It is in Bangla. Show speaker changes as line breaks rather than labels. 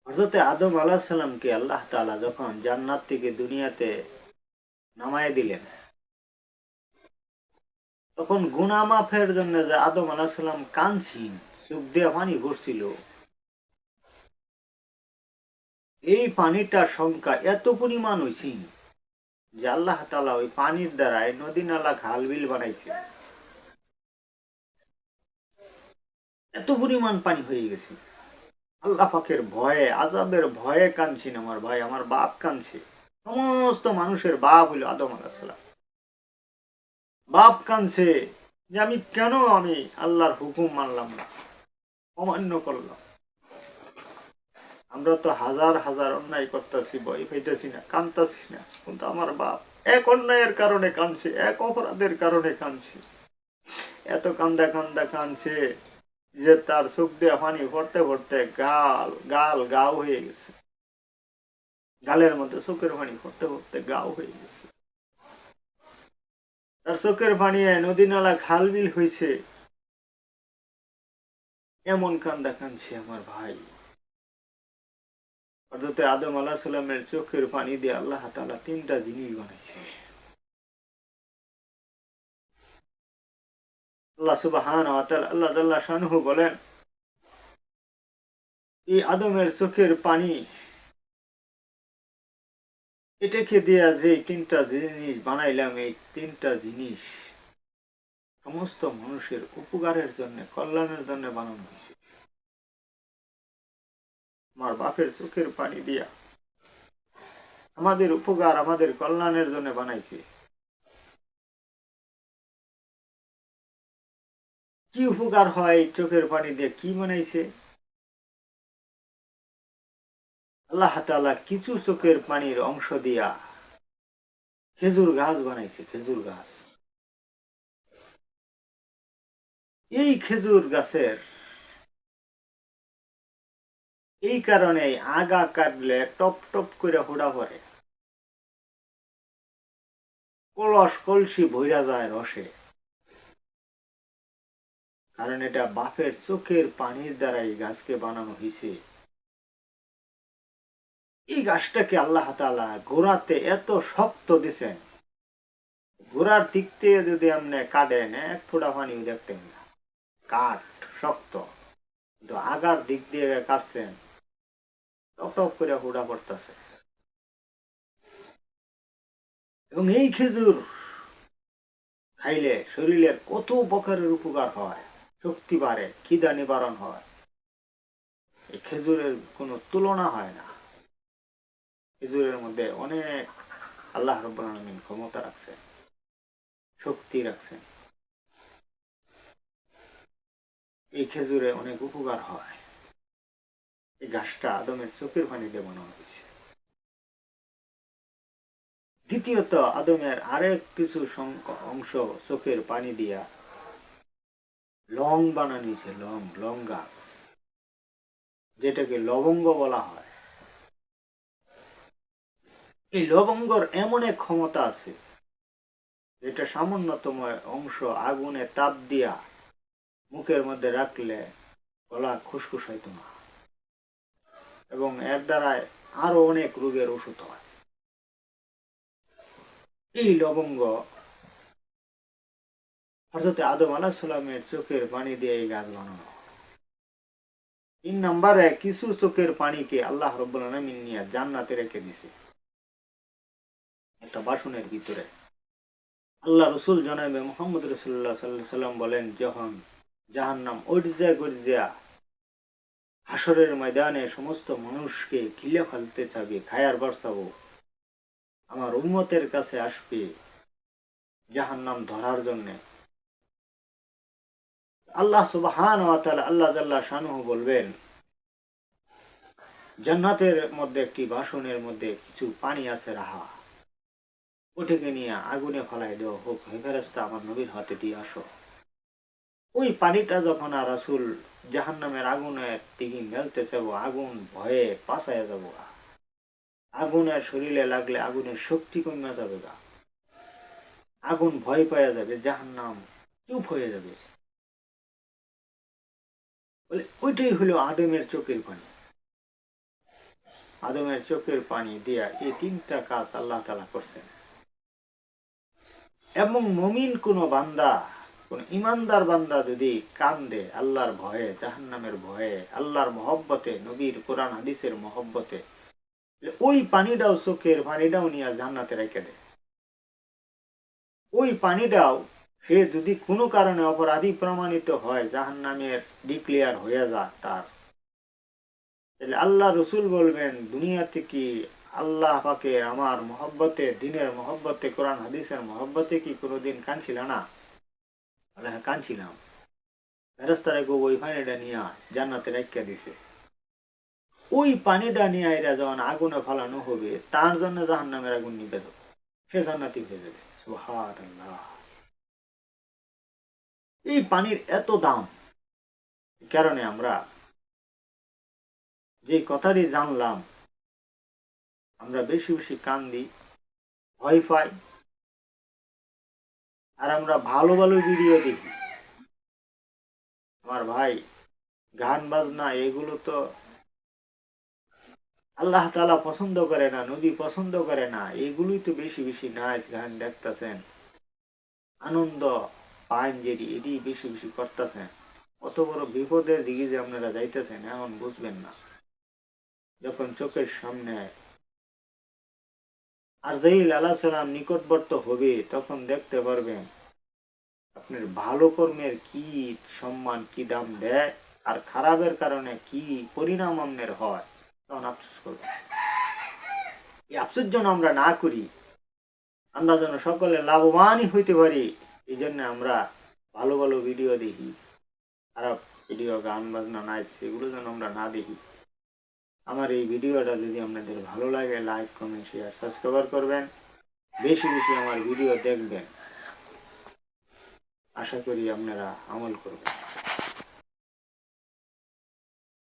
হযরতে আদম আলাইহিস সালামকে আল্লাহ তাআলা যখন জান্নাত থেকে দুনিয়াতে নামায় দিলেন, তখন গুনাহ মাফের জন্য যে আদম আলাইহিস সালাম কাঁদছেন, চোখ দিয়ে পানি পড়ছিল, এই পানিটার সংখ্যা এত পরিমাণ হইছে যে আল্লাহ তাআলা ওই পানির দ্বারাই নদী নালা খাল বিল বানাইছে। এত পরিমাণ পানি হয়ে গেছে। আল্লাহ পাকের ভয়ে, আযাবের ভয়ে কাঁদছেন আমার ভাই, আমার বাপ কাঁদছে। সমস্ত মানুষের বাপ হইল আদম আলাইহিস সালাম। বাপ কাঁদছে যে আমি আল্লাহর হুকুম মানলাম না, অমান্য করলাম। আমরা তো হাজার হাজার অন্যায় করতেছি, ভয় পাইতেছি না, কাঁদতেছি না, কিন্তু আমার বাপ এক অন্যায়ের কারণে কাঁদছে, এক অপরাধের কারণে কাঁদছে। এত কান্দা কান্দা কাঁদছে যে তার চোখ দিয়ে পানি পড়তে পড়তে গাল গাল গাও হয়ে গেছে। গালের মধ্যে চোখের পানি পড়তে পড়তে গাও হয়ে গেছে। তার চোখের পানি নদী নালা খাল বিল হয়েছে। এমন কান্দা কাঁদছে আমার ভাই। হযরত আদম আলাইহিস সালামের চোখের পানি দিয়ে আল্লাহ তাআলা তিনটা জিনিস বানাইছে। আল্লাহ সুবহানাহু ওয়া তাআলা, আল্লাহ জাল্লা শানুহু বলেন, এই আদমের চোখের পানি এটাকে দিয়া যে তিনটা জিনিস বানাইলাম, এই তিনটা জিনিস সমস্ত মানুষের উপকারের জন্য, কল্যাণের জন্য বানানো হয়েছে। আমার বাপের চোখের পানি দিয়া আমাদের উপকার, আমাদের কল্যাণের জন্য বানাইছে। কি উপকার হয় চোখের পানি দিয়ে, কি বানাইছে? আল্লাহ তাআলা কিছু চোখের পানির অংশ দিয়া খেজুর গাছ বানাইছে, খেজুর গাছ। এই খেজুর গাছের এই কারণে আগা কাটলে টপ টপ করে হুড়া পড়ে, কলস কলসি ভইরা যায় রসে। কারণ এটা বাপের চোখের পানির দ্বারা এই গাছকে বানানো হয়েছে। এই গাছটাকে আল্লাহ তাআলা গোড়াতে এত শক্ত দিছেন, গোড়ার দিক থেকে যদি আপনি কাটেন এক ফোঁটা পানিও দেখতেন না, কাঠ শক্ত। কিন্তু আগার দিক দিয়ে কাটছেন, টপ টপ করে হুড়া পড়তেছে। এবং এই খেজুর খাইলে শরীরের কত প্রকারের উপকার হয়, শক্তি বাড়ে, খিদা নিবারণ হয়। এই খেজুরের কোনো তুলনা হয় না। খেজুরের মধ্যে অনেক আল্লাহ রাব্বুল আলামিন ক্ষমতা রাখছেন, শক্তি রাখছেন। এই খেজুরে অনেক উপকার হয়। এই গাছটা আদমের চোখের পানি দিয়ে বানানো হয়েছে। দ্বিতীয়ত, আদমের আরেক কিছু অংশ চোখের পানি দিয়া লং বানানো হয়েছে, লং, লং গাছ, যেটাকে লবঙ্গ বলা হয়। এই লবঙ্গর এমন এক ক্ষমতা আছে, যেটা সামান্যতম অংশ আগুনে তাপ দিয়া মুখের মধ্যে রাখলে গলা খুসখুস হইতো না, এবং এর দ্বারায় আরো অনেক রোগের ওষুধ হয়। এই লবঙ্গ হযরত আদম আলাইহিস সালামের চোখের পানি দিয়ে এই গাছ বানানো। 3 নম্বরে, কিছু চোখের পানিকে আল্লাহ রাব্বুল আলামিন নিয়ে জান্নাতে রেখে দিছে একটা বাসনের ভিতরে। আল্লাহ রসুল জনাবে মুহাম্মদ রাসূলুল্লাহ সাল্লাল্লাহু আলাইহি সাল্লাম বলেন, যখন জাহান্নাম গর্জিয়া গর্জিয়া হাসরের ময়দানে সমস্ত মানুষকে গিলে ফেলতে চাবে, খায়ার বর্ষাবো, আমার উম্মতের কাছে আসবে জাহান্নাম ধরার জন্য। আল্লাহ সুবহানাহু ওয়া তাআলা, আল্লাহ জাল্লা শানুহু বলবেন, জান্নাতের মধ্যে একটি বাসনের মধ্যে কিছু পানি আছে রাহা, ওটাকে নিয়ে আগুনে ফেলাই দেওয়া হোক, হে ফেরেশতা আমার নবীর হাতে দিয়ে আসো। ওই পানিটা যখন আর রাসূল জাহান্নামের আগুনের দিকে মেলতে যাবো, আগুন ভয়ে পাছায় যাবো, আগুনের শরীরে লাগলে আগুনের শক্তি কমে যাবে, আগুন ভয় পাওয়া যাবে, জাহান্নাম চুপ হয়ে যাবে। বলে ওইটাই হলো আদমের চোখের পানি। আদমের চোখের পানি দিয়া এই তিনটা কাজ আল্লাহ তাআলা করছেন। এবং মুমিন কোন বান্দা, কোন ইমানদার বান্দা যদি কান্দে আল্লাহর ভয়ে, জাহান্নামের ভয়ে, আল্লাহর মহব্বতে, নবীর কোরআন হাদিসের মহব্বতে, ওই পানিটাও, চোখের পানিটাও নিয়ে জান্নাতে রেখে দেয়। ওই পানিটাও সে যদি কোনো কারণে অপরাধী প্রমাণিত হয়, জাহান্নামের ডিক্লেয়ার হয়ে যায় তার, তাহলে আল্লাহ রসুল বলবেন, দুনিয়া থেকে আল্লাহ পাকে আমার মহব্বতে, দিনের মহব্বতে, কোরআন হাদিসের মহব্বতে কি কোনোদিন কাঁদছিল না? আল্লাহ কাঁদছিলাম। ফেরেশতারা ওই পানিটা নিয়ে জান্নাতে রেখে দিছে। ওই পানিটা নিয়ে এরা যখন আগুনে ফালানো হবে, তার জন্য জাহান্নামের আগুন নিবে, সে জান্নাতি হয়ে যাবে। সুবহানাল্লাহ। এই পানির এত দাম, কারণে আমরা যে কথাটি জানলাম, আমরা বেশি বেশি কান্দি, ভয় পাই, আর আমরা ভালো ভালো ভিডিও দেখি। আমার ভাই, গান বাজনা এগুলো তো আল্লাহ তাআলা পছন্দ করে না, নবী পছন্দ করে না। এগুলোই তো বেশি বেশি নাচ গান দেখতেছেন, আনন্দ পাইন যেটি, এটি বেশি বেশি করতেছেন। কত বড় বিপদের দিকে যে আপনারা যাইতেছেন এখন বুঝবেন না। যখন চোখের সামনে আজরাইল আলাইহিস সালাম নিকটবর্ত হবে, তখন দেখতে পারবেন আপনার ভালো কর্মের কি সম্মান, কি দাম দেয়, আর খারাপের কারণে কি পরিণাম আপনার হয়, তখন আফসোস করবেন। এই আফসোস যেন আমরা না করি, আমরা যেন সকলে লাভবানই হইতে পারি, এই জন্য আমরা ভালো ভালো ভিডিও দেখি। খারাপ ভিডিও, গান বাজনা, নাচ, এগুলো যেন আমরা না দেখি। আমার এই ভিডিওটা যদি আপনাদের ভালো লাগে, লাইক, কমেন্ট, শেয়ার, সাবস্ক্রাইব করবেন, বেশি বেশি আমার ভিডিও দেখবেন। আশা করি আপনারা আমল করবেন।